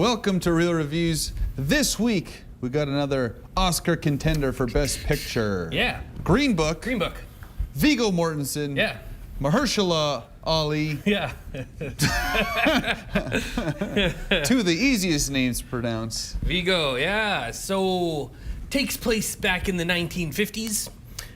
Welcome to Real Reviews. This week, we got another Oscar contender for Best Picture. Yeah. Green Book. Green Book. Viggo Mortensen. Yeah. Mahershala Ali. Yeah. Two of the easiest names to pronounce. Viggo, yeah. So, takes place back in the 1950s.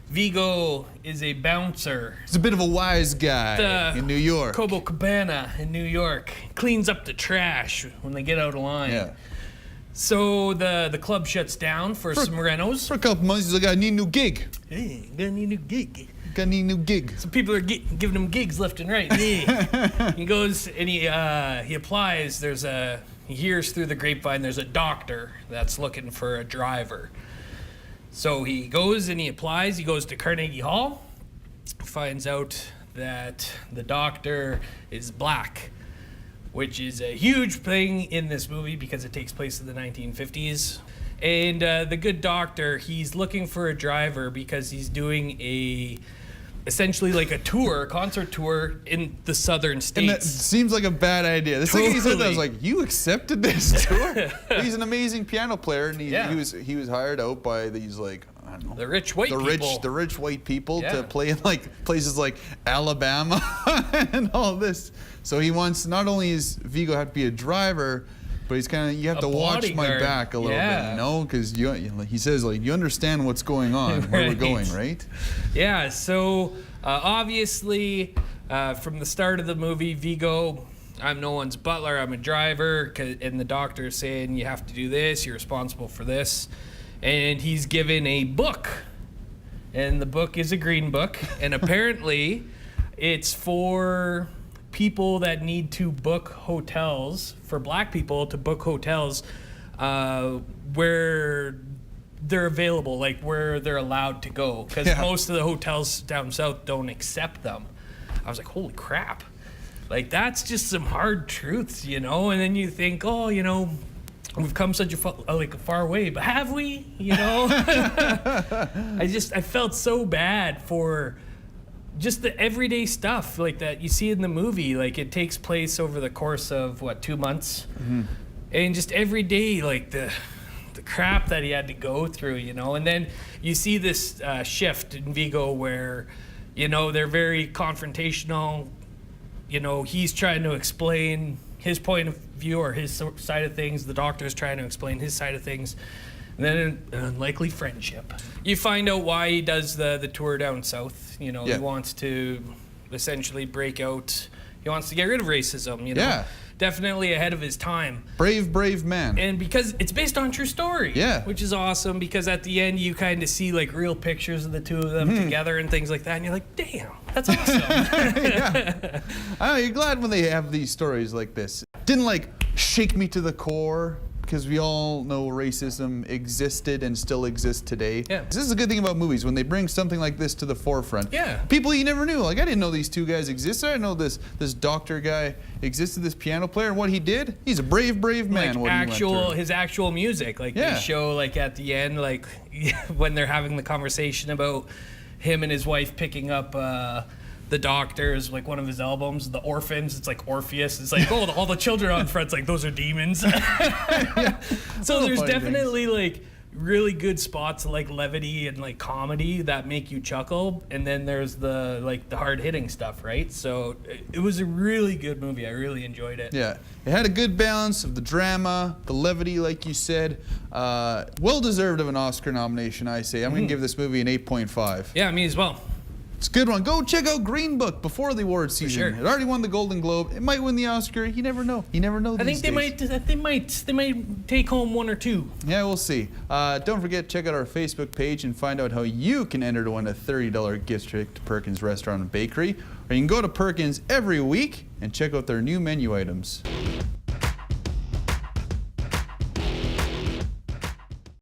Viggo is a bouncer. He's a bit of a wise guy in New York. Copacabana in New York. Cleans up the trash when they get out of line. Yeah. So the club shuts down for some renos. For a couple months, he's like, I need a new gig. Hey, gonna need a new gig. Got a new gig. So people are giving him gigs left and right. Yeah. He goes and he applies. He hears through the grapevine there's a doctor that's looking for a driver. So he goes and he applies. He goes to Carnegie Hall, finds out that the doctor is black, which is a huge thing in this movie because it takes place in the 1950s. And the good doctor, he's looking for a driver because he's doing essentially like a concert tour in the southern states. And that seems like a bad idea. The second he said that, I was like, you accepted this tour? He's an amazing piano player, and he was hired out by these, like, I don't know, the rich white people. The rich white people to play in like places like Alabama and all this. So he wants, not only is Viggo have to be a driver, but he's kind of, you have to watch my back a little bit, you know, because he says, like, you understand what's going on, where we're going, right? Yeah, so obviously from the start of the movie, Viggo, I'm no one's butler, I'm a driver, and the doctor's saying you have to do this, you're responsible for this. And he's given a book, and the book is a green book, and apparently it's for people that need to book hotels, for black people to book hotels where they're available, like where they're allowed to go, because most of the hotels down south don't accept them. I was like, holy crap, like that's just some hard truths, you know. And then you think, oh, you know, we've come such a far way, but have we, you know? I felt so bad for just the everyday stuff like that you see in the movie. Like, it takes place over the course of 2 months, and just every day, like the crap that he had to go through, you know. And then you see this shift in Viggo where, you know, they're very confrontational. You know, he's trying to explain his point of view or his side of things. The doctor's trying to explain his side of things. And then an unlikely friendship. You find out why he does the tour down south. You know, he wants to essentially break out. He wants to get rid of racism, you know. Yeah. Definitely ahead of his time. Brave man. And because it's based on true story. Yeah. Which is awesome, because at the end you kind of see like real pictures of the two of them together and things like that. And you're like, damn, that's awesome. Yeah. I know, you're glad when they have these stories like this. Didn't like shake me to the core, because we all know racism existed and still exists today. Yeah. This is a good thing about movies, when they bring something like this to the forefront. Yeah. People you never knew. Like, I didn't know these two guys existed. I didn't know this doctor guy existed, this piano player, and what he did. He's a brave man. Like his actual music. Like, they show, like, at the end, like, when they're having the conversation about him and his wife picking up the Doctor's, like, one of his albums, The Orphans. It's like Orpheus. It's like, oh, all the children on front's like, those are demons. So there's definitely like really good spots of like levity and like comedy that make you chuckle, and then there's the hard hitting stuff, right? So it was a really good movie. I really enjoyed it. Yeah, it had a good balance of the drama, the levity, like you said. Well deserved of an Oscar nomination, I say. I'm gonna give this movie an 8.5. Yeah, me as well. It's a good one. Go check out Green Book before the award season. It already won the Golden Globe. It might win the Oscar. You never know. You never know. I think they might take home 1 or 2. Yeah, we'll see. Don't forget, check out our Facebook page and find out how you can enter to win a $30 gift certificate to Perkins Restaurant and Bakery. Or you can go to Perkins every week and check out their new menu items.